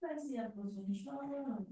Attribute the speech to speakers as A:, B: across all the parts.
A: Parecia position.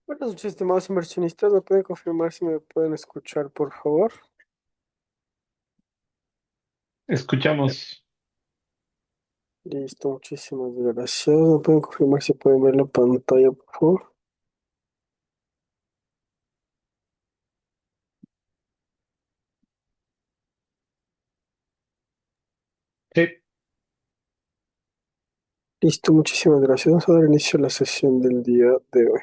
B: Buenas noches, estimados inversionistas. ¿Me pueden confirmar si me pueden escuchar, por favor?
C: Escuchamos.
B: Listo, muchísimas gracias. ¿Me pueden confirmar si pueden ver la pantalla, por favor?
C: Sí,
B: Listo, muchísimas gracias. Vamos a dar inicio a la sesión del día de hoy.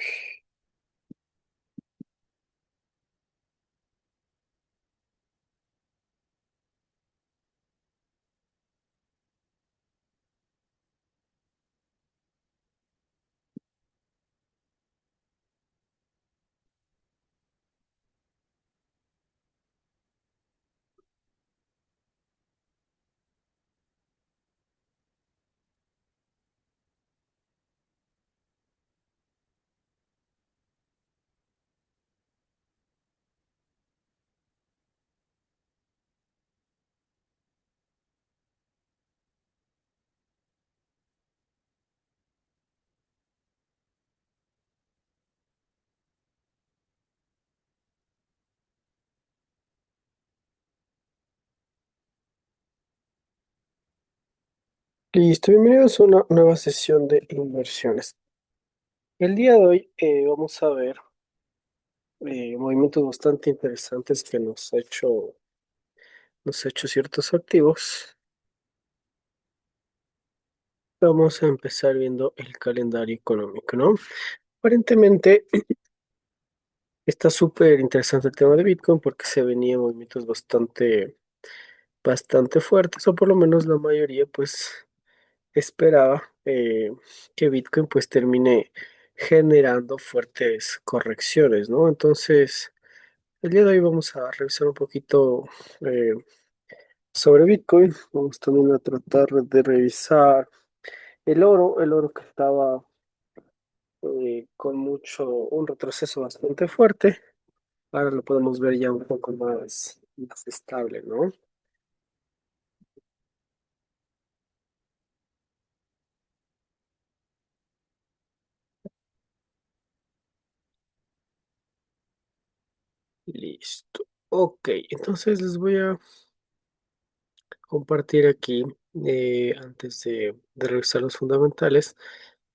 B: Listo, bienvenidos a una nueva sesión de inversiones. El día de hoy vamos a ver movimientos bastante interesantes que nos ha hecho ciertos activos. Vamos a empezar viendo el calendario económico, ¿no? Aparentemente está súper interesante el tema de Bitcoin porque se venían movimientos bastante fuertes, o por lo menos la mayoría pues esperaba que Bitcoin pues termine generando fuertes correcciones, ¿no? Entonces, el día de hoy vamos a revisar un poquito eh, sobre Bitcoin. Vamos también a tratar de revisar el oro que estaba con un retroceso bastante fuerte. Ahora lo podemos ver ya un poco más estable, ¿no? Listo. Ok, entonces les voy a compartir aquí, antes de revisar los fundamentales,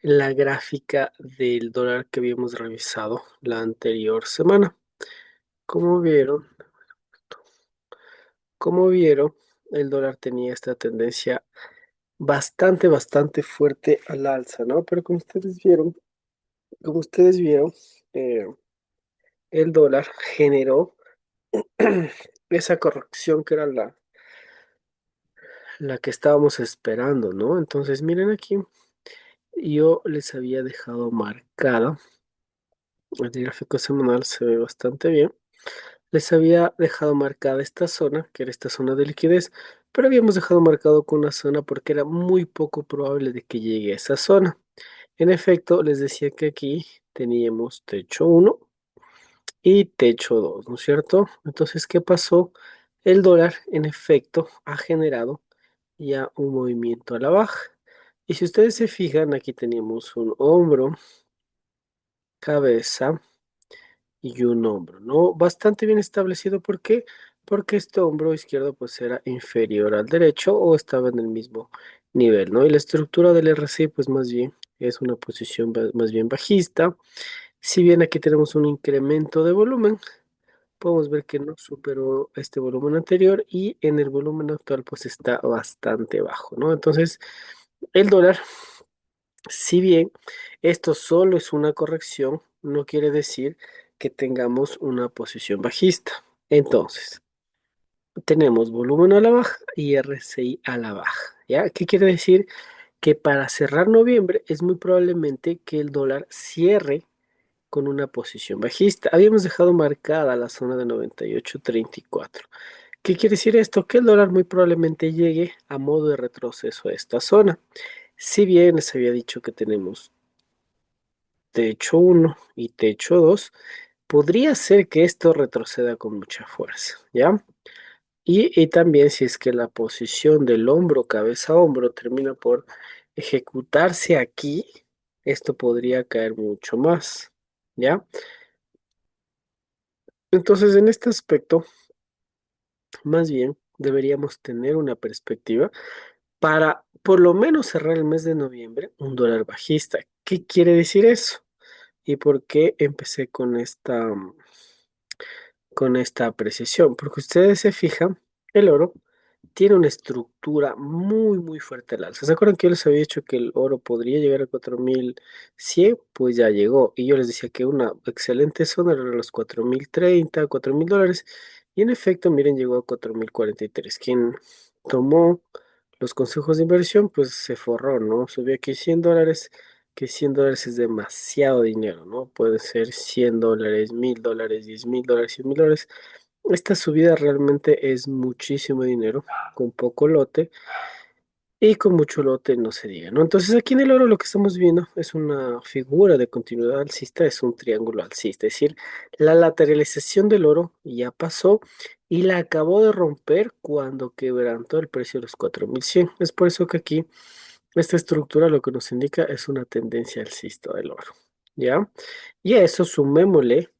B: la gráfica del dólar que habíamos revisado la anterior semana. Como vieron, como vieron, el dólar tenía esta tendencia bastante fuerte al alza, ¿no? Pero como ustedes vieron, eh, el dólar generó esa corrección que era la que estábamos esperando, ¿no? Entonces, miren aquí, yo les había dejado marcada, el gráfico semanal se ve bastante bien, les había dejado marcada esta zona, que era esta zona de liquidez, pero habíamos dejado marcado con una zona porque era muy poco probable de que llegue a esa zona. En efecto, les decía que aquí teníamos techo uno y techo 2, ¿no es cierto? Entonces, ¿qué pasó? El dólar, en efecto, ha generado ya un movimiento a la baja. Y si ustedes se fijan, aquí teníamos un hombro, cabeza y un hombro, ¿no? Bastante bien establecido. ¿Por qué? Porque este hombro izquierdo pues era inferior al derecho o estaba en el mismo nivel, ¿no? Y la estructura del RSI pues más bien es una posición más bien bajista. Si bien aquí tenemos un incremento de volumen, podemos ver que no superó este volumen anterior y en el volumen actual pues está bastante bajo, ¿no? Entonces, el dólar, si bien esto solo es una corrección, no quiere decir que tengamos una posición bajista. Entonces, tenemos volumen a la baja y RSI a la baja, ¿ya? ¿Qué quiere decir? Que para cerrar noviembre es muy probablemente que el dólar cierre con una posición bajista. Habíamos dejado marcada la zona de 98.34. ¿Qué quiere decir esto? Que el dólar muy probablemente llegue a modo de retroceso a esta zona. Si bien les había dicho que tenemos techo uno y techo 2, podría ser que esto retroceda con mucha fuerza, ¿ya? Y también si es que la posición del hombro, cabeza, hombro termina por ejecutarse aquí, esto podría caer mucho más. ¿ya? Entonces, en este aspecto, más bien, deberíamos tener una perspectiva para por lo menos cerrar el mes de noviembre un dólar bajista. ¿Qué quiere decir eso? ¿Y por qué empecé con esta apreciación? Porque ustedes se fijan, el oro tiene una estructura muy, muy fuerte al alza. ¿Se acuerdan que yo les había dicho que el oro podría llegar a 4100? Pues ya llegó. Y yo les decía que una excelente zona era los 4030, $4000. Y en efecto, miren, llegó a 4043. Quien tomó los consejos de inversión, pues se forró, ¿no? Subió aquí $100, que $100 es demasiado dinero, ¿no? Puede ser $100, $1000, $10,000, $100,000. Esta subida realmente es muchísimo dinero, con poco lote y con mucho lote no se diga, ¿no? Entonces aquí en el oro lo que estamos viendo es una figura de continuidad alcista, es un triángulo alcista, es decir, la lateralización del oro ya pasó y la acabó de romper cuando quebrantó el precio de los 4100. Es por eso que aquí esta estructura lo que nos indica es una tendencia alcista del oro, ¿ya? Y a eso sumémosle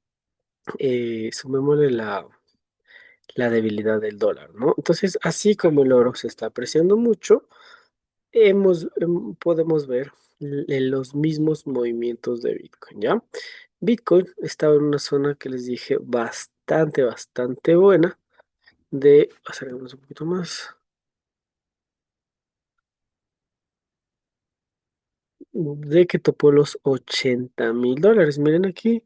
B: la debilidad del dólar, ¿no? Entonces, así como el oro se está apreciando mucho, podemos ver los mismos movimientos de Bitcoin, ¿ya? Bitcoin estaba en una zona que les dije bastante, bastante buena acercarnos un poquito más, de que topó los $80,000. Miren aquí,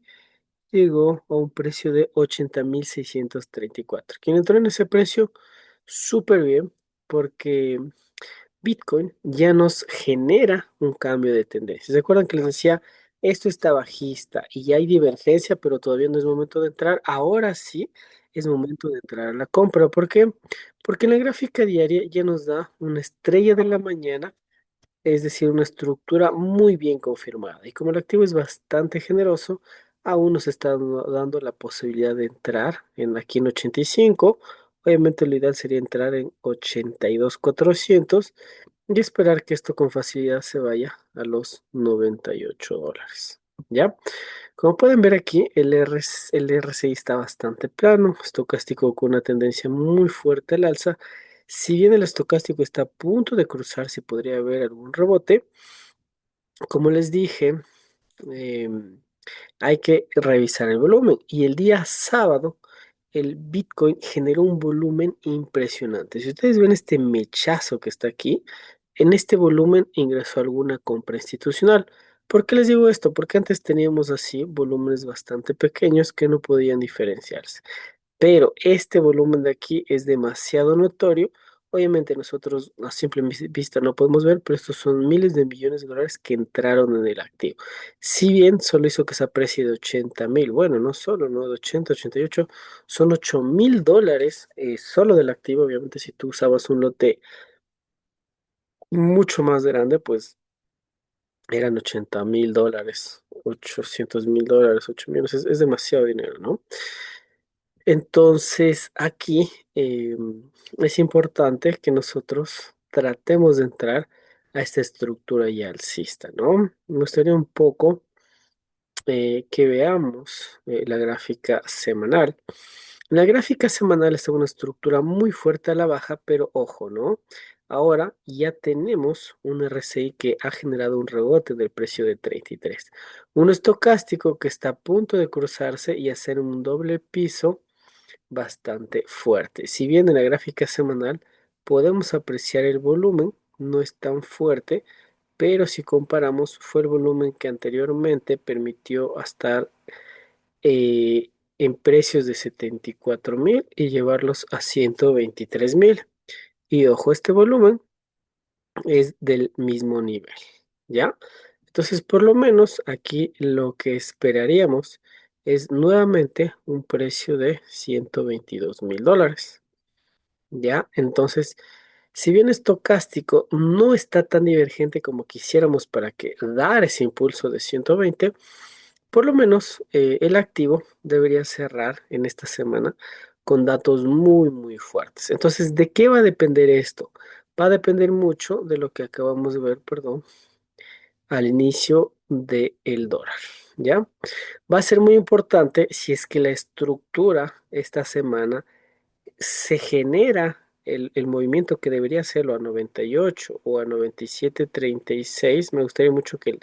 B: llegó a un precio de 80,634. Quien entró en ese precio, súper bien, porque Bitcoin ya nos genera un cambio de tendencia. ¿Se acuerdan que les decía, esto está bajista y ya hay divergencia, pero todavía no es momento de entrar? Ahora sí es momento de entrar a la compra. ¿Por qué? Porque en la gráfica diaria ya nos da una estrella de la mañana, es decir, una estructura muy bien confirmada. Y como el activo es bastante generoso, aún nos está dando la posibilidad de entrar aquí en 85. Obviamente lo ideal sería entrar en 82,400 y esperar que esto con facilidad se vaya a los $98. ¿Ya? Como pueden ver aquí, el RSI está bastante plano, estocástico con una tendencia muy fuerte al alza. Si bien el estocástico está a punto de cruzar, si podría haber algún rebote, como les dije, em, hay que revisar el volumen. Y el día sábado, el Bitcoin generó un volumen impresionante. Si ustedes ven este mechazo que está aquí, en este volumen ingresó alguna compra institucional. ¿Por qué les digo esto? Porque antes teníamos así volúmenes bastante pequeños que no podían diferenciarse. Pero este volumen de aquí es demasiado notorio. Obviamente nosotros a simple vista no podemos ver, pero estos son miles de millones de dólares que entraron en el activo. Si bien solo hizo que se aprecie de 80,000, bueno, no solo, ¿no? De 80, 88, son $8,000 solo del activo. Obviamente si tú usabas un lote mucho más grande, pues eran $80,000, $800,000, 8 millones, es demasiado dinero, ¿no? Entonces, aquí es importante que nosotros tratemos de entrar a esta estructura ya alcista, ¿no? Me gustaría un poco que veamos la gráfica semanal. La gráfica semanal está en una estructura muy fuerte a la baja, pero ojo, ¿no? Ahora ya tenemos un RSI que ha generado un rebote del precio de 33. Un estocástico que está a punto de cruzarse y hacer un doble piso bastante fuerte. Si bien en la gráfica semanal podemos apreciar el volumen, no es tan fuerte, pero si comparamos fue el volumen que anteriormente permitió estar en precios de 74,000 y llevarlos a 123,000. Y ojo, este volumen es del mismo nivel, ¿ya? Entonces, por lo menos aquí lo que esperaríamos es nuevamente un precio de $122,000. ¿Ya? Entonces, si bien estocástico no está tan divergente como quisiéramos para que dar ese impulso de 120, por lo menos el activo debería cerrar en esta semana con datos muy, muy fuertes. Entonces, ¿de qué va a depender esto? Va a depender mucho de lo que acabamos de ver, perdón, al inicio del dólar, ¿ya? Va a ser muy importante si es que la estructura esta semana se genera el movimiento que debería hacerlo a 98 o a 97.36. Me gustaría mucho que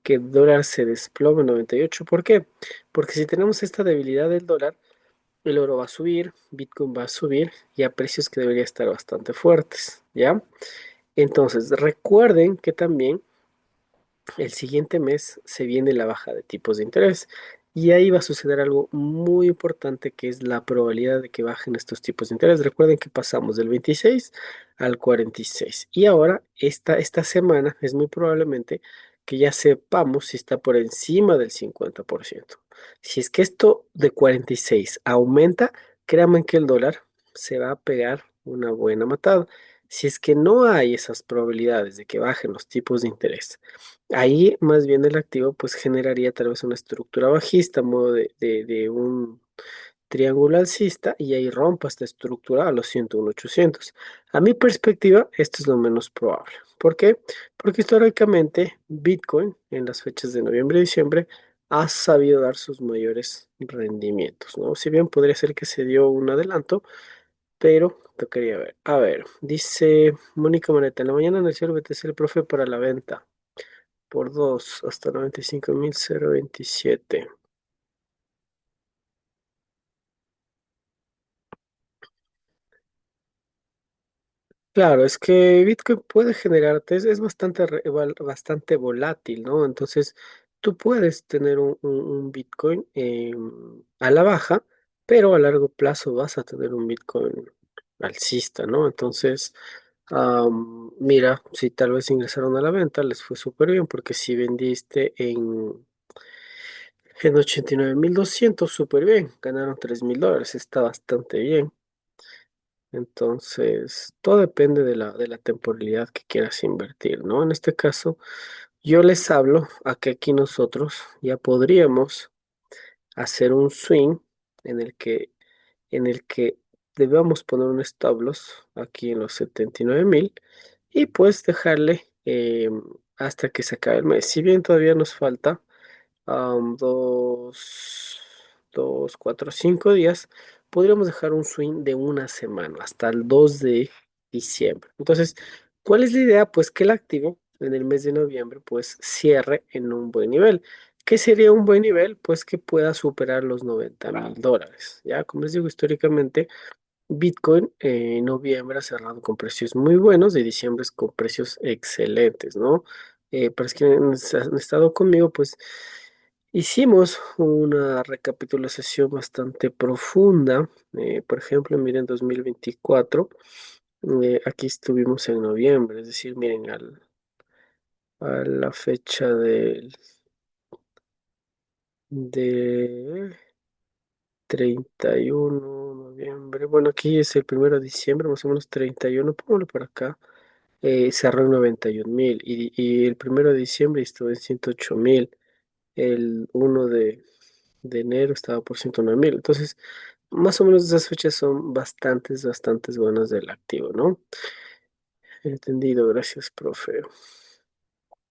B: el dólar se desplome a 98. ¿Por qué? Porque si tenemos esta debilidad del dólar, el oro va a subir, Bitcoin va a subir y a precios que deberían estar bastante fuertes, ¿ya? Entonces, recuerden que también el siguiente mes se viene la baja de tipos de interés y ahí va a suceder algo muy importante que es la probabilidad de que bajen estos tipos de interés. Recuerden que pasamos del 26 al 46 y ahora esta semana es muy probablemente que ya sepamos si está por encima del 50%. Si es que esto de 46 aumenta, créanme que el dólar se va a pegar una buena matada. Si es que no hay esas probabilidades de que bajen los tipos de interés, ahí más bien el activo pues generaría tal vez una estructura bajista a modo de un triángulo alcista y ahí rompa esta estructura a los 101.800. A mi perspectiva, esto es lo menos probable. ¿Por qué? Porque históricamente Bitcoin en las fechas de noviembre y diciembre ha sabido dar sus mayores rendimientos, ¿no? Si bien podría ser que se dio un adelanto, pero tocaría ver. A ver, dice Mónica Moneta, en la mañana anunció el BTC el profe para la venta por 2 hasta 95.027. Claro, es que Bitcoin puede generarte, es bastante, bastante volátil, ¿no? Entonces, tú puedes tener un Bitcoin a la baja, pero a largo plazo vas a tener un Bitcoin alcista, ¿no? Entonces, mira, si tal vez ingresaron a la venta, les fue súper bien, porque si vendiste en 89.200 súper bien, ganaron $3.000, está bastante bien. Entonces, todo depende de la temporalidad que quieras invertir, ¿no? En este caso, yo les hablo a que aquí nosotros ya podríamos hacer un swing en el que debamos poner un stop loss aquí en los 79.000 y pues dejarle hasta que se acabe el mes. Si bien todavía nos falta dos, 4, 5 días, podríamos dejar un swing de una semana hasta el 2 de diciembre. Entonces, ¿cuál es la idea? Pues que el activo en el mes de noviembre pues cierre en un buen nivel. ¿Qué sería un buen nivel? Pues que pueda superar los $90.000. Ya, como les digo, históricamente Bitcoin en noviembre ha cerrado con precios muy buenos, de diciembre es con precios excelentes, ¿no? Para los que han estado conmigo, pues hicimos una recapitulación bastante profunda. Por ejemplo, miren, 2024, aquí estuvimos en noviembre, es decir, miren, a la fecha de 31 de noviembre. Bueno, aquí es el 1 de diciembre, más o menos 31, póngalo por acá. Cerró en 91.000 y el 1 de diciembre estuvo en 108.000. El 1 de enero estaba por 109.000. Entonces, más o menos esas fechas son bastantes, bastantes buenas del activo, ¿no? Entendido, gracias, profe.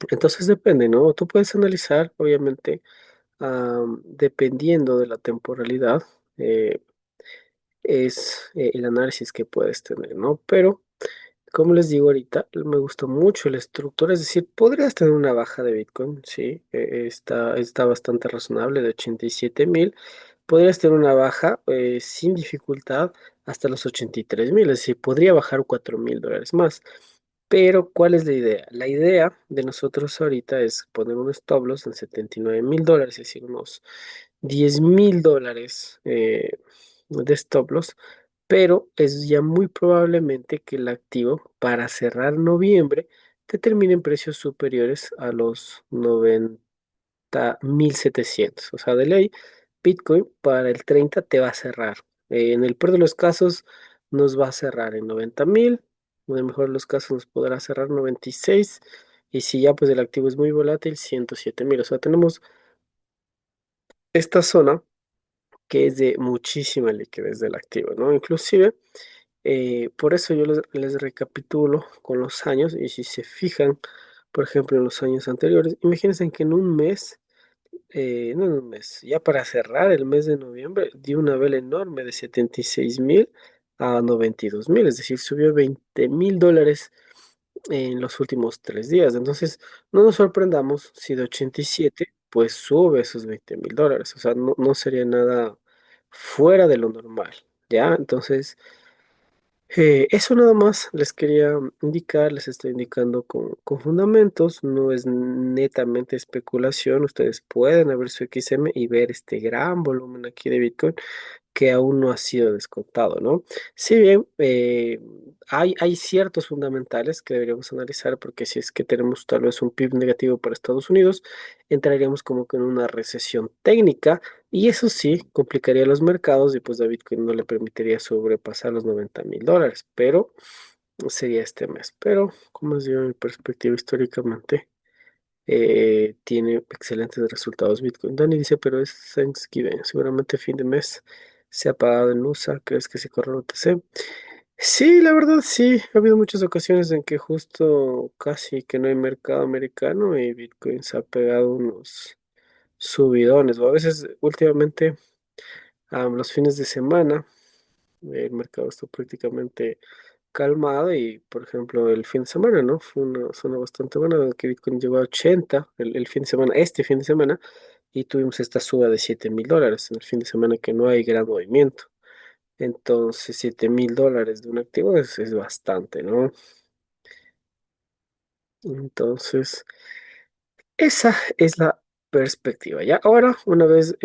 B: Entonces depende, ¿no? Tú puedes analizar, obviamente, dependiendo de la temporalidad, eh, es el análisis que puedes tener, ¿no? Pero como les digo ahorita, me gusta mucho la estructura, es decir, podrías tener una baja de Bitcoin, sí, está bastante razonable, de 87.000. Podrías tener una baja sin dificultad hasta los 83.000, es decir, podría bajar $4.000 más. Pero, ¿cuál es la idea? La idea de nosotros ahorita es poner un stop loss en $79.000, es decir, unos $10.000 de stop loss, pero es ya muy probablemente que el activo para cerrar noviembre te termine en precios superiores a los 90.700. O sea, de ley, Bitcoin para el 30 te va a cerrar. En el peor de los casos nos va a cerrar en 90.000, en el mejor de los casos nos podrá cerrar 96, y si ya pues el activo es muy volátil, 107.000. O sea, tenemos esta zona que es de muchísima liquidez del activo, ¿no? Inclusive, por eso yo les recapitulo con los años y si se fijan, por ejemplo, en los años anteriores. Imagínense que en un mes, no en un mes, ya para cerrar el mes de noviembre, dio una vela enorme de 76.000 a 92.000, es decir, subió $20.000 en los últimos 3 días. Entonces, no nos sorprendamos si de 87 pues sube esos $20.000. O sea, no sería nada fuera de lo normal, ¿ya? Entonces, eso nada más les quería indicar, les estoy indicando con fundamentos, no es netamente especulación. Ustedes pueden abrir su XM y ver este gran volumen aquí de Bitcoin que aún no ha sido descontado, ¿no? Si bien hay ciertos fundamentales que deberíamos analizar, porque si es que tenemos tal vez un PIB negativo para Estados Unidos, entraríamos como que en una recesión técnica y eso sí complicaría los mercados y pues a Bitcoin no le permitiría sobrepasar los $90.000, pero sería este mes. Pero como les digo, en mi perspectiva históricamente tiene excelentes resultados Bitcoin. Dani dice, pero es Thanksgiving, seguramente fin de mes se ha pagado en USA, ¿crees que se corre OTC? Sí, la verdad sí, ha habido muchas ocasiones en que justo casi que no hay mercado americano y Bitcoin se ha pegado unos subidones, o a veces últimamente los fines de semana el mercado está prácticamente calmado y, por ejemplo, el fin de semana, ¿no? Fue una zona bastante buena, en que Bitcoin llegó a 80 el fin de semana, este fin de semana, y tuvimos esta suba de $7.000 en el fin de semana que no hay gran movimiento. Entonces, $7.000 de un activo es bastante, ¿no? Entonces, esa es la perspectiva. Ya, ahora, una vez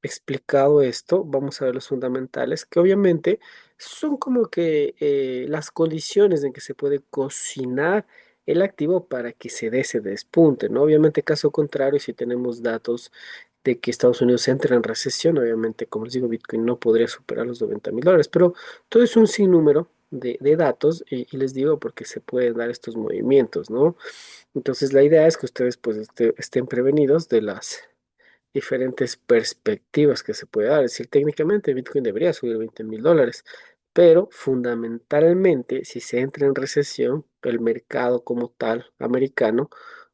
B: explicado esto, vamos a ver los fundamentales, que obviamente son como que las condiciones en que se puede cocinar el activo para que se dé ese despunte, ¿no? Obviamente, caso contrario, si tenemos datos de que Estados Unidos entra en recesión, obviamente, como les digo, Bitcoin no podría superar los $90.000, pero todo es un sinnúmero de datos y les digo porque se pueden dar estos movimientos, ¿no? Entonces la idea es que ustedes pues estén prevenidos de las diferentes perspectivas que se puede dar. Es decir, técnicamente Bitcoin debería subir $20.000, pero fundamentalmente si se entra en recesión, el mercado como tal americano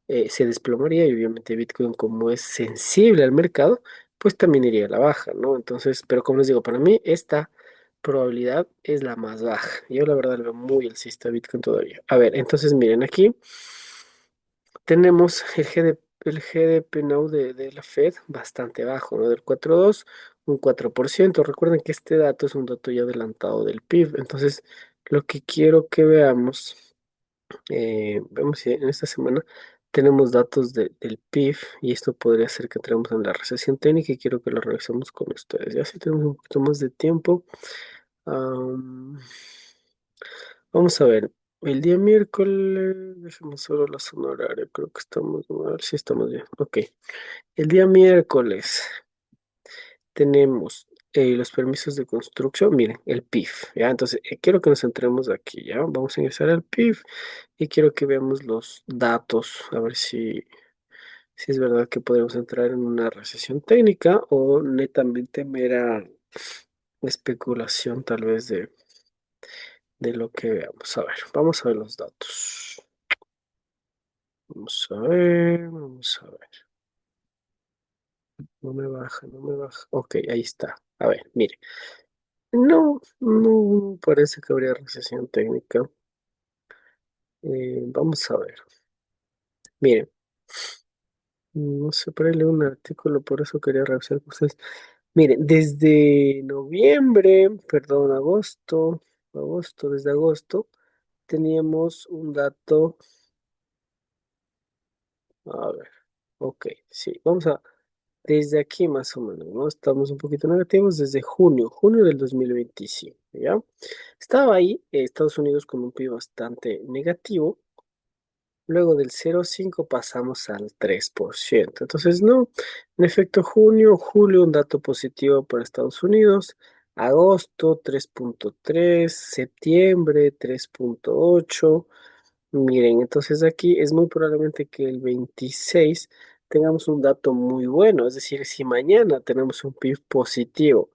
B: se desplomaría y obviamente Bitcoin como es sensible al mercado, pues también iría a la baja, ¿no? Entonces, pero como les digo, para mí esta probabilidad es la más baja. Yo la verdad le veo muy alcista a Bitcoin todavía. A ver, entonces miren aquí. Tenemos el GDP Now de la Fed bastante bajo, ¿no? Del 4,2, un 4%. Recuerden que este dato es un dato ya adelantado del PIB. Entonces, lo que quiero que veamos, vemos si en esta semana tenemos datos del PIB y esto podría ser que entremos en la recesión técnica y quiero que lo revisemos con ustedes. Ya si tenemos un poquito más de tiempo. am, Vamos a ver, el día miércoles, dejemos solo la zona horaria, creo que estamos, a ver si estamos bien. Ok, el día miércoles tenemos los permisos de construcción, miren, el PIF, ¿ya? Entonces, quiero que nos centremos aquí, ¿ya? Vamos a ingresar al PIF y quiero que veamos los datos, a ver si es verdad que podemos entrar en una recesión técnica o netamente mera especulación tal vez de lo que veamos. A ver, vamos a ver los datos. Vamos a ver, vamos a ver. No me baja, no me baja. Ok, ahí está. A ver, mire. No parece que habría recesión técnica. Vamos a ver. Miren, no sé, por ahí leo un artículo, por eso quería revisar con ustedes. Miren, desde noviembre, perdón, desde agosto, teníamos un dato. A ver, ok, sí, desde aquí más o menos, ¿no? Estamos un poquito negativos desde junio del 2025, ¿ya? Estaba ahí Estados Unidos con un PIB bastante negativo. Luego del 0,5 pasamos al 3%. Entonces, no, en efecto, julio, un dato positivo para Estados Unidos. Agosto, 3,3, septiembre, 3,8. Miren, entonces aquí es muy probablemente que el 26 tengamos un dato muy bueno, es decir, si mañana tenemos un PIB positivo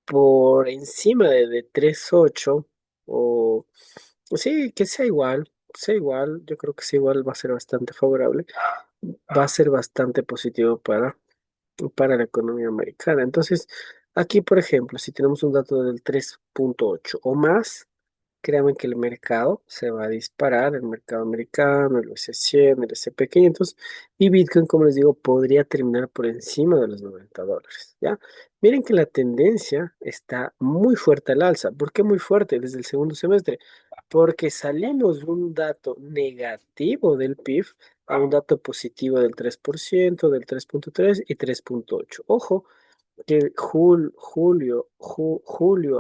B: por encima de 3,8 o sí, que sea igual, sea igual, yo creo que sea igual va a ser bastante favorable, va a ser bastante positivo para la economía americana. Entonces, aquí, por ejemplo, si tenemos un dato del 3,8 o más, créanme que el mercado se va a disparar, el mercado americano, el S&P 100, el S&P 500 y Bitcoin, como les digo, podría terminar por encima de los $90, ¿ya? Miren que la tendencia está muy fuerte al alza. ¿Por qué muy fuerte? Desde el segundo semestre. Porque salimos de un dato negativo del PIB a un dato positivo del 3%, del 3,3 y 3,8. Ojo, que julio,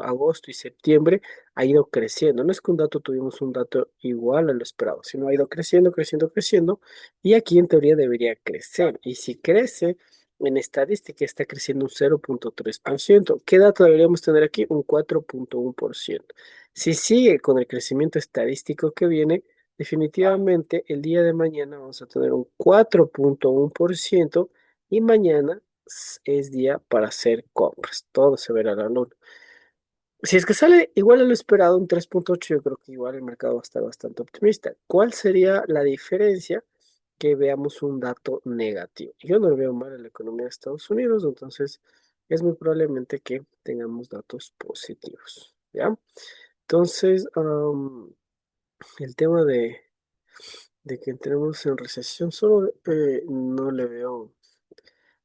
B: agosto y septiembre ha ido creciendo. No es que un dato tuvimos un dato igual a lo esperado, sino ha ido creciendo, creciendo, creciendo. Y aquí en teoría debería crecer. Y si crece, en estadística está creciendo un 0,3%. ¿Qué dato deberíamos tener aquí? Un 4,1%. Si sigue con el crecimiento estadístico que viene, definitivamente el día de mañana vamos a tener un 4,1% y mañana es día para hacer compras. Todo se verá a la luna. Si es que sale igual a lo esperado, un 3,8, yo creo que igual el mercado va a estar bastante optimista. ¿Cuál sería la diferencia? Que veamos un dato negativo. Yo no lo veo mal en la economía de Estados Unidos, entonces es muy probablemente que tengamos datos positivos, ¿ya? Entonces, el tema de que entremos en recesión solo no le veo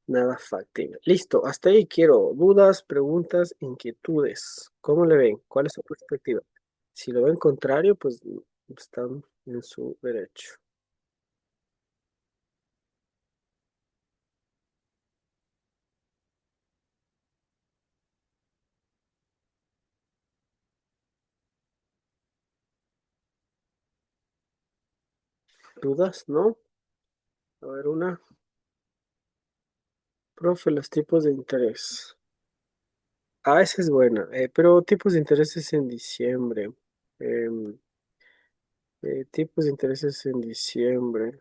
B: nada factible. Listo, hasta ahí quiero dudas, preguntas, inquietudes. ¿Cómo le ven? ¿Cuál es su perspectiva? Si lo ven contrario, pues están en su derecho. ¿Dudas? ¿No? A ver, una. Profe, los tipos de interés. Ah, esa es buena. Pero tipos de intereses en diciembre. Em, tipos de intereses en diciembre.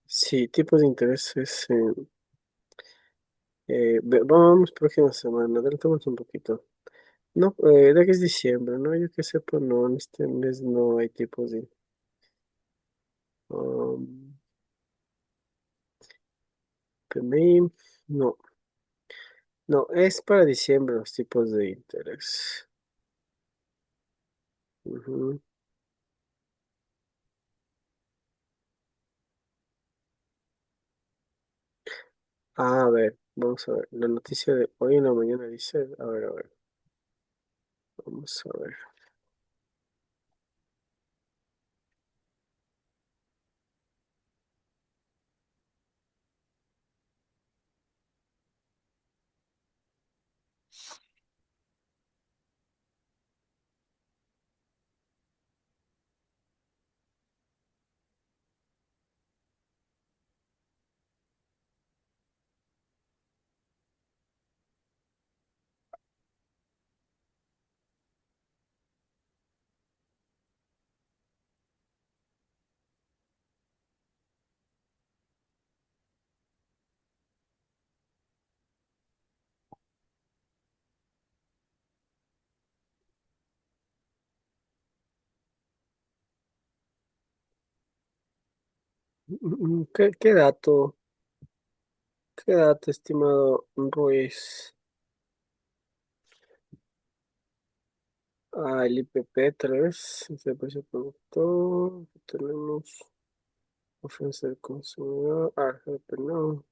B: Sí, tipos de intereses en... vamos, próxima semana. Adelantamos un poquito. No, de que es diciembre, ¿no? Yo que sepa, no, en este mes no hay tipos de... um, PMI, no, no, es para diciembre los tipos de interés. Ujú. A ver, vamos a ver. La noticia de hoy en la mañana dice, a ver, vamos a ver. Qué dato, estimado Ruiz? Ah, el IPP 3, el precio productor, tenemos ofensa del consumidor, RGP no.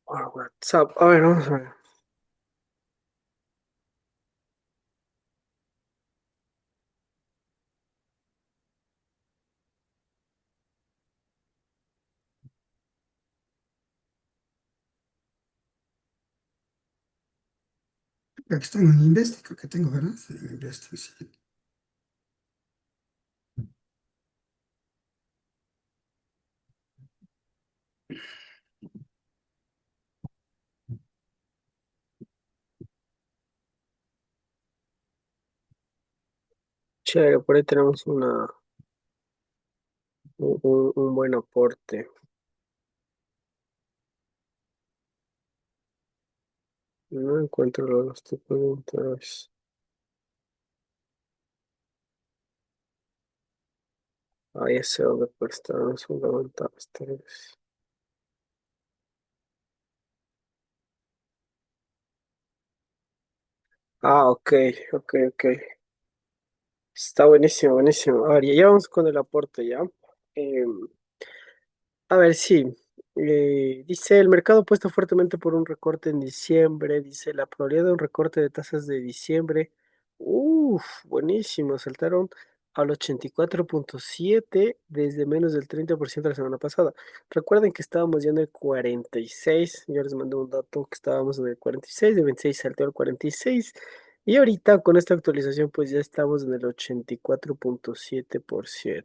B: Ah, WhatsApp, a ver, vamos a ver.
D: Aquí estoy en Investing, creo que tengo, ¿verdad? Sí, en Investing, sí.
B: Chévere, por ahí tenemos un buen aporte. No encuentro los tipos de interés. Ahí ese dónde puede estar los fundamentales, tal vez. Ah, ok, ok, ok. Está buenísimo, buenísimo. A ver, ya vamos con el aporte, ¿ya? Em, A ver, sí. Dice, el mercado apuesta fuertemente por un recorte en diciembre. Dice, la probabilidad de un recorte de tasas de diciembre. Uf, buenísimo. Saltaron al 84,7 desde menos del 30% la semana pasada. Recuerden que estábamos ya en el 46. Yo les mandé un dato que estábamos en el 46. De 26 saltó al 46. Y ahorita con esta actualización pues ya estamos en el 84,7%.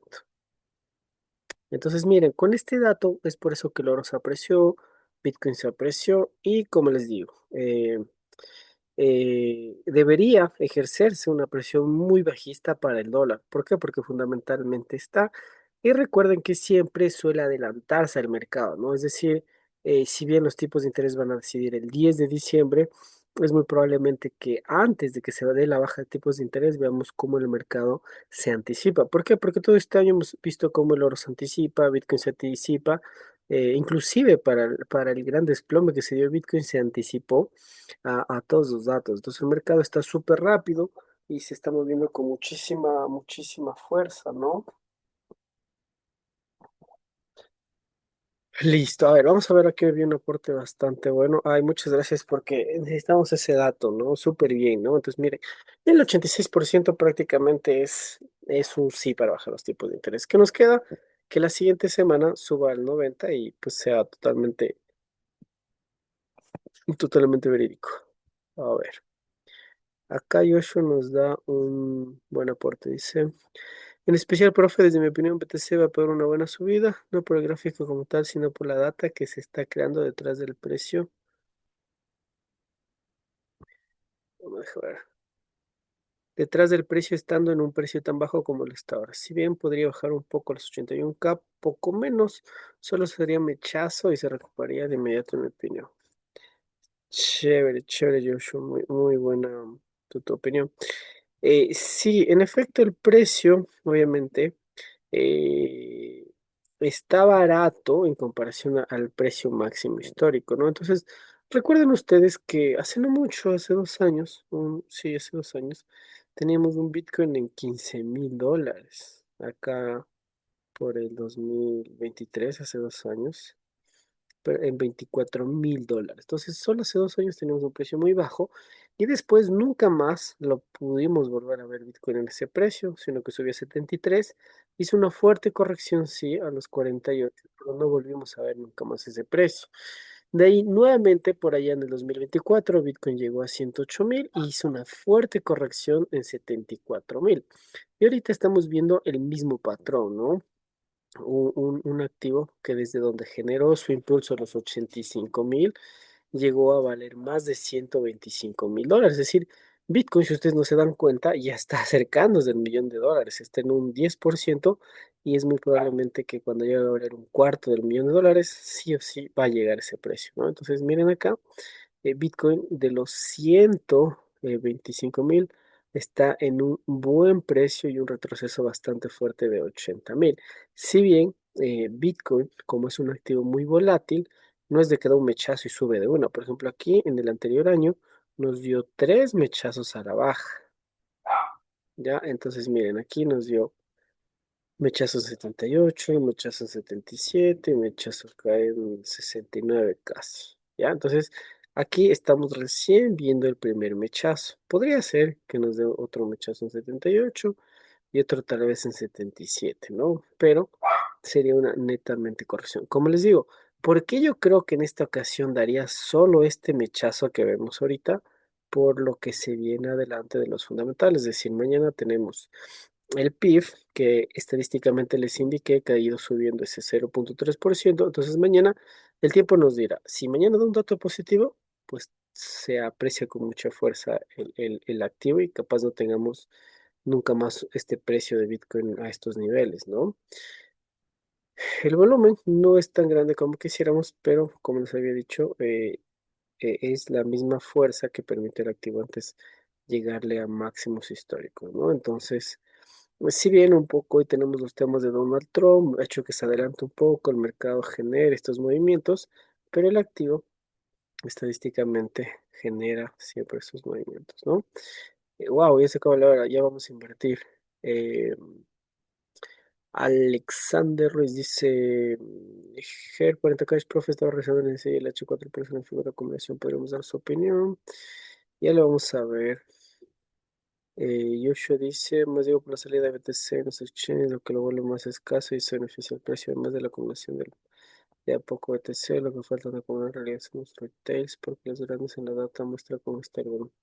B: Entonces, miren, con este dato es por eso que el oro se apreció, Bitcoin se apreció y como les digo, debería ejercerse una presión muy bajista para el dólar. ¿Por qué? Porque fundamentalmente está. Y recuerden que siempre suele adelantarse al mercado, ¿no? Es decir, si bien los tipos de interés van a decidir el 10 de diciembre, es muy probablemente que antes de que se dé la baja de tipos de interés veamos cómo el mercado se anticipa. ¿Por qué? Porque todo este año hemos visto cómo el oro se anticipa, Bitcoin se anticipa, inclusive para el gran desplome que se dio Bitcoin se anticipó a todos los datos. Entonces el mercado está súper rápido y se está moviendo con muchísima, muchísima fuerza, ¿no? Listo, a ver, vamos a ver aquí vi un aporte bastante bueno. Ay, muchas gracias porque necesitamos ese dato, ¿no? Súper bien, ¿no? Entonces, mire, el 86% prácticamente es un sí para bajar los tipos de interés. ¿Qué nos queda? Que la siguiente semana suba al 90 y pues sea totalmente verídico. A ver. Acá Joshua nos da un buen aporte, dice. En especial, profe, desde mi opinión, BTC va a pegar una buena subida, no por el gráfico como tal, sino por la data que se está creando detrás del precio. Vamos a ver. Detrás del precio estando en un precio tan bajo como lo está ahora. Si bien podría bajar un poco a los 81K, poco menos, solo sería mechazo y se recuperaría de inmediato, en mi opinión. Chévere, chévere, Joshua, muy, muy buena tu opinión. Sí, en efecto, el precio, obviamente. eh, Está barato en comparación al precio máximo histórico, ¿no? Entonces, recuerden ustedes que hace no mucho, hace 2 años, sí, hace 2 años, teníamos un Bitcoin en $15,000, acá por el 2023, hace 2 años pero en $24,000. Entonces, solo hace 2 años teníamos un precio muy bajo y después nunca más lo pudimos volver a ver Bitcoin en ese precio, sino que subió a 73, hizo una fuerte corrección, sí, a los 48, pero no volvimos a ver nunca más ese precio. De ahí, nuevamente, por allá en el 2024, Bitcoin llegó a 108,000 y hizo una fuerte corrección en 74,000. Y ahorita estamos viendo el mismo patrón, ¿no? Un activo que desde donde generó su impulso a los 85,000, llegó a valer más de $125,000. Es decir, Bitcoin, si ustedes no se dan cuenta, ya está acercándose al $1,000,000, está en un 10% y es muy probablemente que cuando llegue a valer un cuarto del $1,000,000, sí o sí va a llegar ese precio, ¿no? Entonces, miren acá. Bitcoin de los 125,000 está en un buen precio y un retroceso bastante fuerte de 80,000. Si bien Bitcoin, como es un activo muy volátil, no es de que da un mechazo y sube de una. Por ejemplo, aquí en el anterior año nos dio tres mechazos a la baja. ¿Ya? Entonces, miren, aquí nos dio mechazo en 78, mechazo en 77, mechazo acá en 69 casi. ¿Ya? Entonces, aquí estamos recién viendo el primer mechazo. Podría ser que nos dé otro mechazo en 78 y otro tal vez en 77, ¿no? Pero sería una netamente corrección. Como les digo, ¿por qué yo creo que en esta ocasión daría solo este mechazo que vemos ahorita? Por lo que se viene adelante de los fundamentales. Es decir, mañana tenemos el PIB, que estadísticamente les indiqué que ha ido subiendo ese 0,3%. Entonces mañana el tiempo nos dirá, si mañana da un dato positivo, pues se aprecia con mucha fuerza el activo y capaz no tengamos nunca más este precio de Bitcoin a estos niveles, ¿no? El volumen no es tan grande como quisiéramos, pero como les había dicho, es la misma fuerza que permite al activo antes llegarle a máximos históricos, ¿no? Entonces, pues, si bien un poco hoy tenemos los temas de Donald Trump, ha hecho que se adelante un poco, el mercado genere estos movimientos, pero el activo estadísticamente genera siempre estos movimientos, ¿no? Wow, ya se acabó la hora, ya vamos a invertir. Eh, Alexander Ruiz dice, Ger 40 cash profe estaba revisando en el H4 pero es una figura de acumulación, podríamos dar su opinión. Ya lo vamos a ver. Joshua dice, más digo por la salida de BTC en los exchanges, lo que lo vuelve más escaso y se beneficia el precio, además de la acumulación de a poco BTC, lo que falta de acumular en realidad son los retails, porque los grandes en la data muestra cómo está el volumen.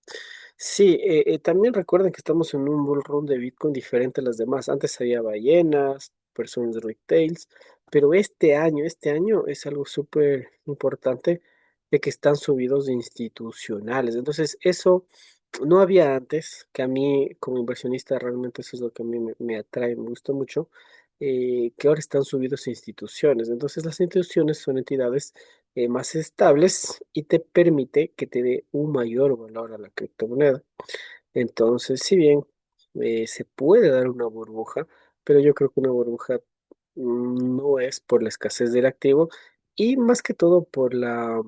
B: Sí, también recuerden que estamos en un bull run de Bitcoin diferente a las demás. Antes había ballenas, personas retails, pero este año es algo súper importante de que están subidos de institucionales. Entonces, eso no había antes, que a mí como inversionista realmente eso es lo que a mí me atrae, me gusta mucho, que ahora están subidos instituciones. Entonces, las instituciones son entidades más estables y te permite que te dé un mayor valor a la criptomoneda. Entonces, si bien se puede dar una burbuja, pero yo creo que una burbuja no es por la escasez del activo y más que todo por la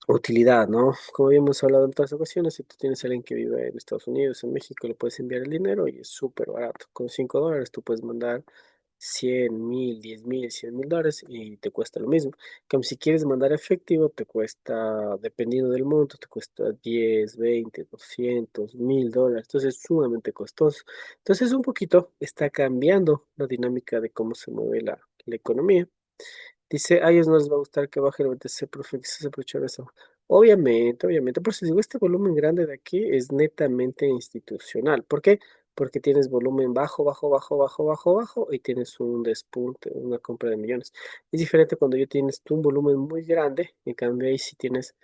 B: utilidad, ¿no? Como habíamos hablado en otras ocasiones, si tú tienes a alguien que vive en Estados Unidos, en México, le puedes enviar el dinero y es súper barato. Con $5 tú puedes mandar 100.000, 10.000, $100.000 y te cuesta lo mismo. Como si quieres mandar efectivo, te cuesta, dependiendo del monto, te cuesta 10, 20, 200, $1.000. Entonces es sumamente costoso. Entonces un poquito está cambiando la dinámica de cómo se mueve la economía. Dice, a ellos no les va a gustar que baje el BTC, profe, que se aprovechar eso. Obviamente, obviamente. Por eso digo, este volumen grande de aquí es netamente institucional. ¿Por qué? Porque tienes volumen bajo, bajo, bajo, bajo, bajo, bajo y tienes un despunte, una compra de millones. Es diferente cuando ya tienes tú un volumen muy grande, en cambio ahí sí tienes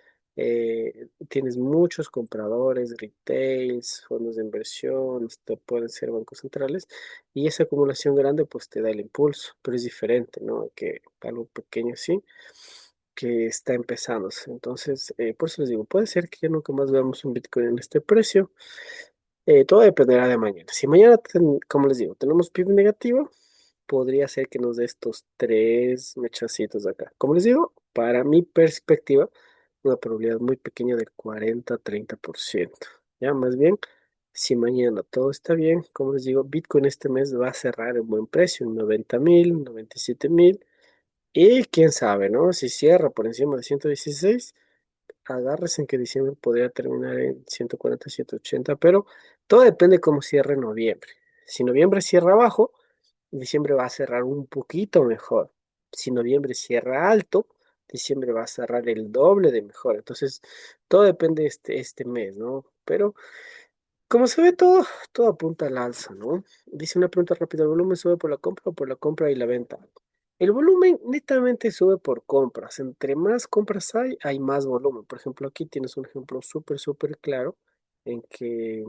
B: muchos compradores, retails, fondos de inversión, pueden ser bancos centrales y esa acumulación grande pues te da el impulso, pero es diferente, ¿no? Que algo pequeño así, que está empezándose. Entonces, por eso les digo, puede ser que ya nunca más veamos un Bitcoin en este precio. Todo dependerá de mañana. Si mañana, como les digo, tenemos PIB negativo, podría ser que nos dé estos tres mechacitos de acá. Como les digo, para mi perspectiva, una probabilidad muy pequeña del 40-30%. Ya, más bien, si mañana todo está bien, como les digo, Bitcoin este mes va a cerrar en buen precio, en 90.000, 97.000. Y quién sabe, ¿no? Si cierra por encima de 116, agárrese en que diciembre podría terminar en 140, 180, pero todo depende cómo cierre noviembre. Si noviembre cierra abajo, diciembre va a cerrar un poquito mejor. Si noviembre cierra alto, diciembre va a cerrar el doble de mejor. Entonces, todo depende este mes, ¿no? Pero como se ve todo apunta al alza, ¿no? Dice una pregunta rápida, ¿el volumen sube por la compra o por la compra y la venta? El volumen netamente sube por compras. Entre más compras hay más volumen. Por ejemplo, aquí tienes un ejemplo súper, súper claro en que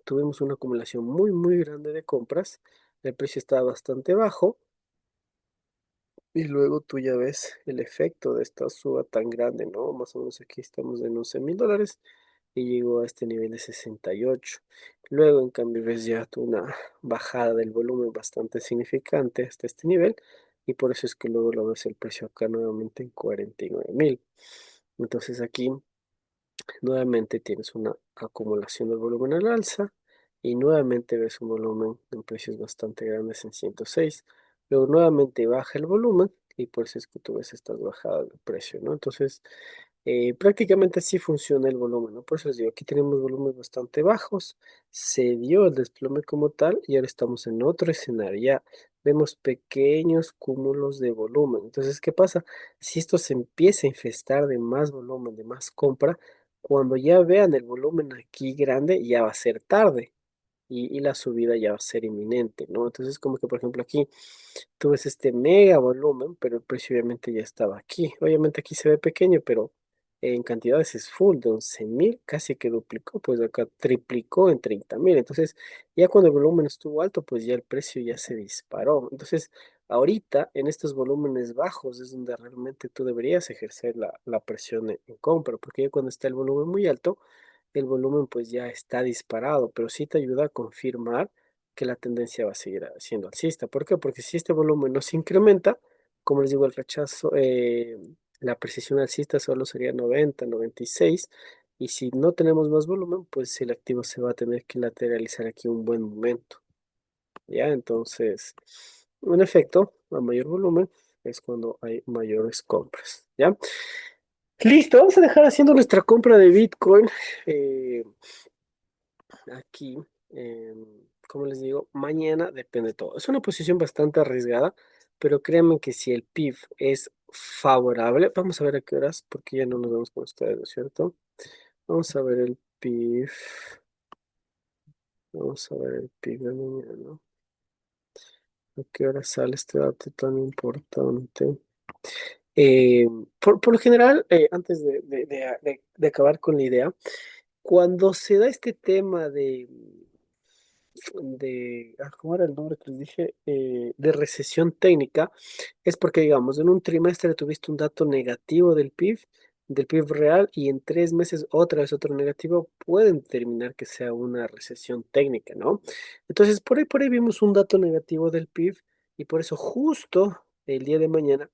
B: tuvimos una acumulación muy, muy grande de compras. El precio estaba bastante bajo y luego tú ya ves el efecto de esta suba tan grande, ¿no? Más o menos aquí estamos en $11.000 y llegó a este nivel de 68. Luego, en cambio, ves ya tú una bajada del volumen bastante significante hasta este nivel y por eso es que luego lo ves el precio acá nuevamente en 49.000. Entonces aquí nuevamente tienes una acumulación del volumen al alza y nuevamente ves un volumen en precios bastante grandes en 106. Luego nuevamente baja el volumen y por eso es que tú ves estas bajadas de precio, ¿no? Entonces, prácticamente así funciona el volumen, ¿no? Por eso les digo, aquí tenemos volúmenes bastante bajos, se dio el desplome como tal y ahora estamos en otro escenario. Ya vemos pequeños cúmulos de volumen. Entonces, ¿qué pasa? Si esto se empieza a infestar de más volumen, de más compra, cuando ya vean el volumen aquí grande, ya va a ser tarde y la subida ya va a ser inminente, ¿no? Entonces, como que, por ejemplo, aquí tú ves este mega volumen, pero el precio obviamente ya estaba aquí. Obviamente aquí se ve pequeño, pero en cantidades es full de 11.000, casi que duplicó, pues acá triplicó en 30.000. Entonces, ya cuando el volumen estuvo alto, pues ya el precio ya se disparó. Entonces, ahorita en estos volúmenes bajos es donde realmente tú deberías ejercer la presión en compra, porque ya cuando está el volumen muy alto, el volumen pues ya está disparado, pero sí te ayuda a confirmar que la tendencia va a seguir siendo alcista. ¿Por qué? Porque si este volumen no se incrementa, como les digo, el rechazo, la precisión alcista solo sería 90, 96, y si no tenemos más volumen, pues el activo se va a tener que lateralizar aquí un buen momento, ¿ya? Entonces, en efecto, a mayor volumen es cuando hay mayores compras, ¿ya? Listo, vamos a dejar haciendo nuestra compra de Bitcoin. eh, Aquí, como les digo, mañana depende todo. Es una posición bastante arriesgada, pero créanme que si el PIB es favorable, vamos a ver a qué horas, porque ya no nos vemos con ustedes, ¿no es cierto? Vamos a ver el PIB, vamos a ver el PIB de mañana, ¿no? ¿A qué hora sale este dato tan importante? Eh, por lo general, antes de acabar con la idea, cuando se da este tema ¿cómo era el nombre que les dije? De recesión técnica, es porque, digamos, en un trimestre tuviste un dato negativo del PIB real, y en 3 meses otra vez otro negativo, pueden determinar que sea una recesión técnica, ¿no? Entonces, por ahí vimos un dato negativo del PIB, y por eso justo el día de mañana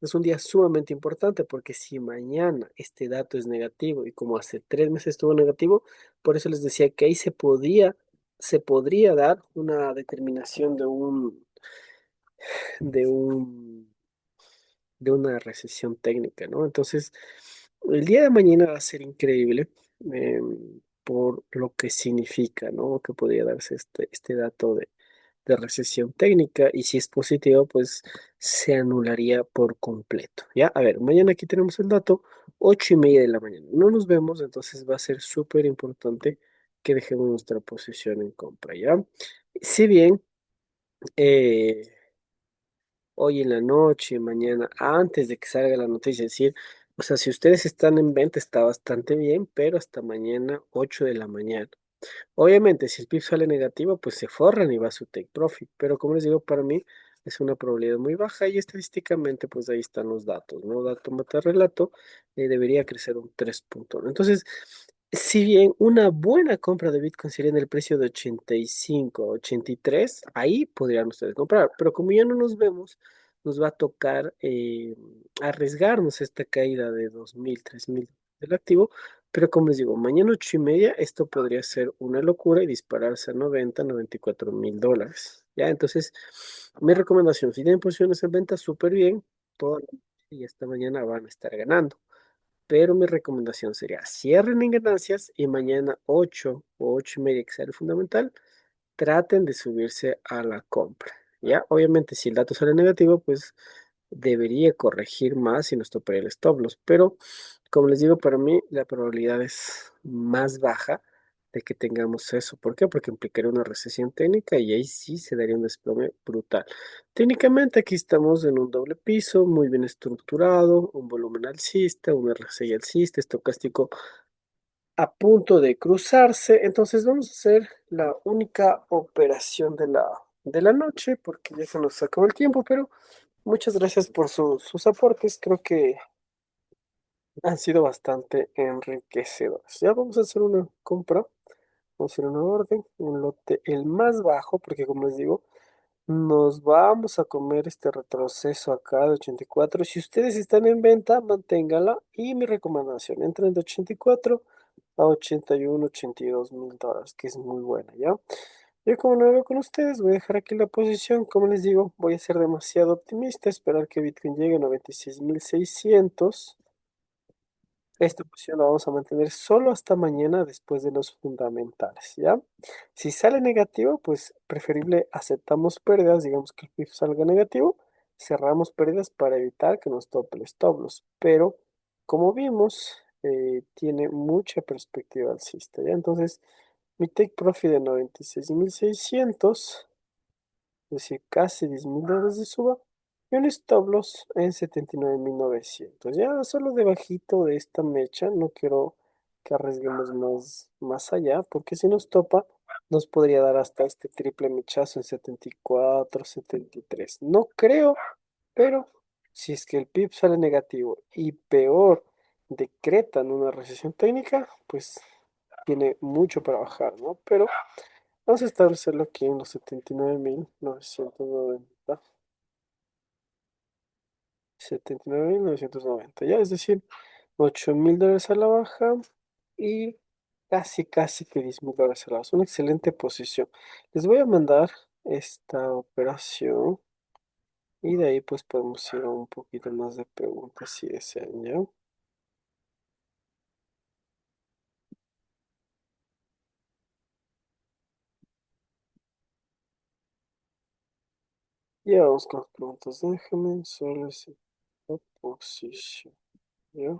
B: es un día sumamente importante, porque si mañana este dato es negativo, y como hace 3 meses estuvo negativo, por eso les decía que ahí se podría dar una determinación de un, de una recesión técnica, ¿no? Entonces, el día de mañana va a ser increíble, por lo que significa, ¿no? Que podría darse este dato de recesión técnica, y si es positivo, pues se anularía por completo, ¿ya? A ver, mañana aquí tenemos el dato, 8:30 de la mañana. No nos vemos, entonces va a ser súper importante que dejemos nuestra posición en compra, ¿ya? Si bien eh, hoy en la noche, mañana, antes de que salga la noticia, es decir, o sea, si ustedes están en venta está bastante bien, pero hasta mañana, 8 de la mañana. Obviamente, si el PIB sale negativo, pues se forran y va su take profit. Pero como les digo, para mí es una probabilidad muy baja, y estadísticamente, pues ahí están los datos, ¿no? Dato mata relato, debería crecer un 3.1. Entonces, si bien una buena compra de Bitcoin sería en el precio de 85, 83, ahí podrían ustedes comprar. Pero como ya no nos vemos, nos va a tocar arriesgarnos esta caída de 2.000, 3.000 del activo. Pero como les digo, mañana 8:30, esto podría ser una locura y dispararse a 90, 94.000 dólares. ¿Ya? Entonces, mi recomendación, si tienen posiciones en venta, súper bien, toda la noche y esta mañana van a estar ganando. Pero mi recomendación sería, cierren en ganancias, y mañana 8 o 8:30, que sea el fundamental, traten de subirse a la compra, ¿ya? Obviamente, si el dato sale negativo, pues debería corregir más y nos toparía el stop loss, pero como les digo, para mí la probabilidad es más baja de que tengamos eso. ¿Por qué? Porque implicaría una recesión técnica, y ahí sí se daría un desplome brutal. Técnicamente aquí estamos en un doble piso, muy bien estructurado, un volumen alcista, un RSI alcista, estocástico a punto de cruzarse. Entonces vamos a hacer la única operación de la noche, porque ya se nos acabó el tiempo, pero muchas gracias por sus aportes. Creo que han sido bastante enriquecedores. Ya vamos a hacer una compra, vamos a hacer una orden, un lote el más bajo, porque como les digo, nos vamos a comer este retroceso acá de 84. Si ustedes están en venta, manténgala. Y mi recomendación, entren de 84 a 81, 82.000 dólares, que es muy buena, ¿ya? Yo como no veo con ustedes, voy a dejar aquí la posición. Como les digo, voy a ser demasiado optimista, esperar que Bitcoin llegue a 96.600. Esta posición la vamos a mantener solo hasta mañana, después de los fundamentales, ¿ya? Si sale negativo, pues preferible aceptamos pérdidas, digamos que el PIB salga negativo, cerramos pérdidas para evitar que nos tope el stop loss. Pero como vimos, tiene mucha perspectiva alcista, ¿ya? Entonces, mi take profit de 96.600, es decir, casi 10.000 dólares de suba, Y un stop loss en 79.900. Ya solo debajito de esta mecha, no quiero que arriesguemos más allá, porque si nos topa, nos podría dar hasta este triple mechazo en 74, 73. No creo, pero si es que el PIB sale negativo y peor, decretan una recesión técnica, pues tiene mucho para bajar, ¿no? Pero vamos a establecerlo aquí en los 79.990. 79.990 ya, es decir, $8.000 a la baja y casi que $10.000 a la baja. Es una excelente posición. Les voy a mandar esta operación y de ahí pues podemos ir a un poquito más de preguntas si desean, ¿ya? Ya vamos con las preguntas. Déjame solo esa posición, ¿ya?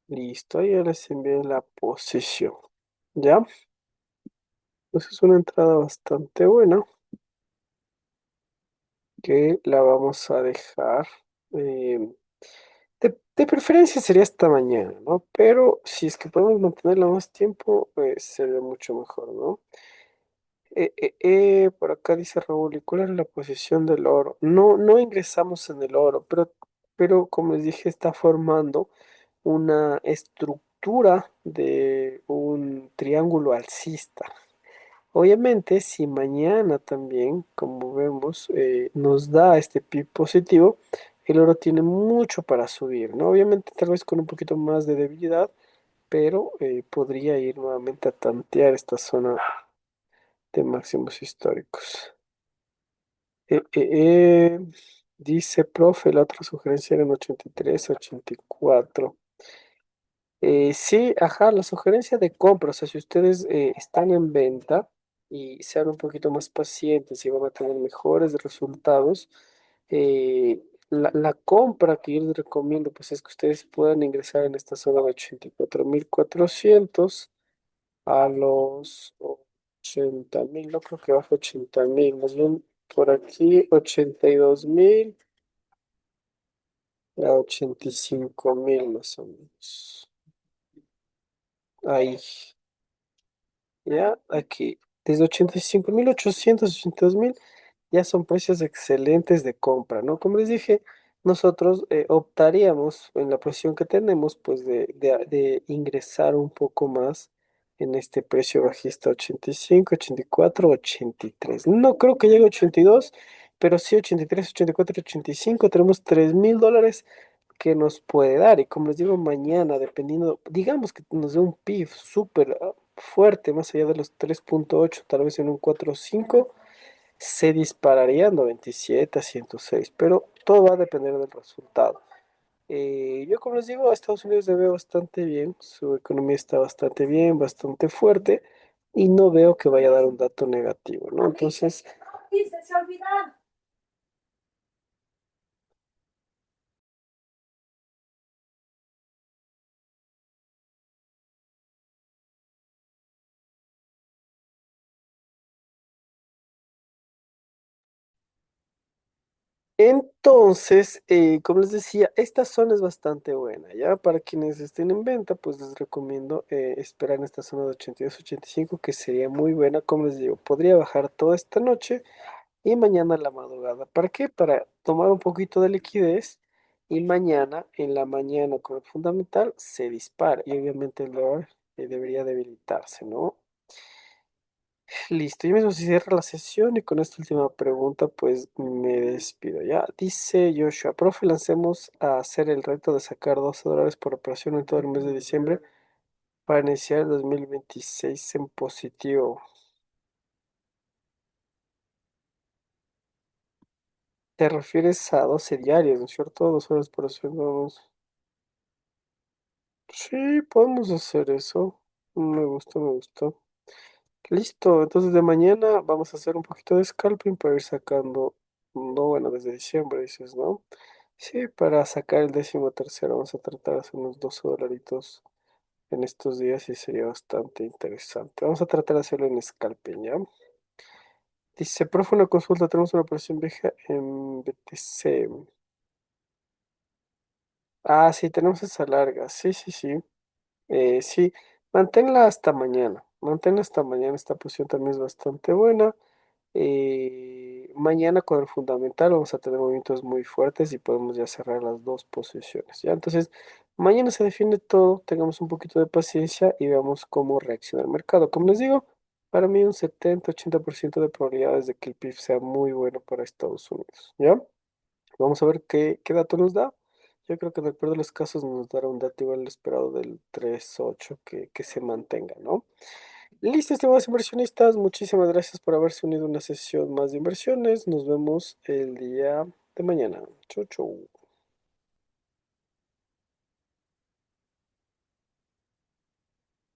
B: Listo, ya les envié la posición, ¿ya? Pues es una entrada bastante buena, que la vamos a dejar. eh, de preferencia sería esta mañana, ¿no? Pero si es que podemos mantenerla más tiempo, pues sería mucho mejor, ¿no? Por acá dice Raúl, ¿y cuál es la posición del oro? No ingresamos en el oro, pero como les dije, está formando una estructura de un triángulo alcista. Obviamente, si mañana también, como vemos, nos da este PIB positivo, el oro tiene mucho para subir, ¿no? Obviamente, tal vez con un poquito más de debilidad, pero podría ir nuevamente a tantear esta zona de máximos históricos. Eh, eh, eh, Dice, profe, la otra sugerencia era en 83, 84. Sí, ajá, la sugerencia de compra, o sea, si ustedes están en venta y sean un poquito más pacientes y van a tener mejores resultados, la compra que yo les recomiendo, pues es que ustedes puedan ingresar en esta zona de 84.400 a los 80.000, no creo que baje 80.000, más bien por aquí 82.000 a 85.000 más o menos. Ahí. Ya, aquí, desde 85.800, 82.000, ya son precios excelentes de compra, ¿no? Como les dije, nosotros optaríamos en la posición que tenemos, pues de ingresar un poco más en este precio bajista 85, 84, 83. No creo que llegue a 82, pero sí 83, 84, 85. Tenemos $3.000 que nos puede dar. Y como les digo, mañana, dependiendo, digamos que nos dé un PIB súper fuerte, más allá de los 3.8 tal vez en un 4.5 se dispararía en 97 a 106, pero todo va a depender del resultado. Yo como les digo, a Estados Unidos le veo bastante bien, su economía está bastante bien, bastante fuerte, y no veo que vaya a dar un dato negativo, ¿no? Entonces,
A: Dice, se olvida.
B: como les decía, esta zona es bastante buena, ¿ya? Para quienes estén en venta, pues les recomiendo esperar en esta zona de 82, 85, que sería muy buena, como les digo, podría bajar toda esta noche y mañana en la madrugada. ¿Para qué? Para tomar un poquito de liquidez y mañana, en la mañana, con el fundamental, se dispara y obviamente el dólar debería debilitarse, ¿no? Listo, yo mismo se cierra la sesión y con esta última pregunta pues me despido. Ya dice Joshua, profe, lancemos a hacer el reto de sacar $12 por operación en todo el mes de diciembre para iniciar el 2026 en positivo. Te refieres a 12 diarias, ¿no es cierto? 2 horas por hacer, vamos. Sí, podemos hacer eso. Me gusta, me gusta. Listo, entonces de mañana vamos a hacer un poquito de scalping para ir sacando, no, bueno, desde diciembre dices, ¿no? Sí, para sacar el 13.º vamos a tratar de hacer unos 12 dolaritos en estos días y sería bastante interesante. Vamos a tratar de hacerlo en scalping, ¿ya? Dice, profe, una consulta, tenemos una operación vieja en BTC. Ah, sí, tenemos esa larga, sí, sí, sí. Sí, manténla hasta mañana. Manténla hasta mañana. Esta posición también es bastante buena. Mañana con el fundamental vamos a tener movimientos muy fuertes y podemos ya cerrar las dos posiciones. ¿Ya? Entonces, mañana se define todo. Tengamos un poquito de paciencia y veamos cómo reacciona el mercado. Como les digo, para mí un 70-80% de probabilidades de que el PIB sea muy bueno para Estados Unidos. ¿Ya? Vamos a ver qué dato nos da. Yo creo que en el peor de los casos nos dará un dato igual al esperado del 3.8 que se mantenga, ¿no? Listo, estimados inversionistas. Muchísimas gracias por haberse unido a una sesión más de inversiones. Nos vemos el día de mañana. Chau, chau.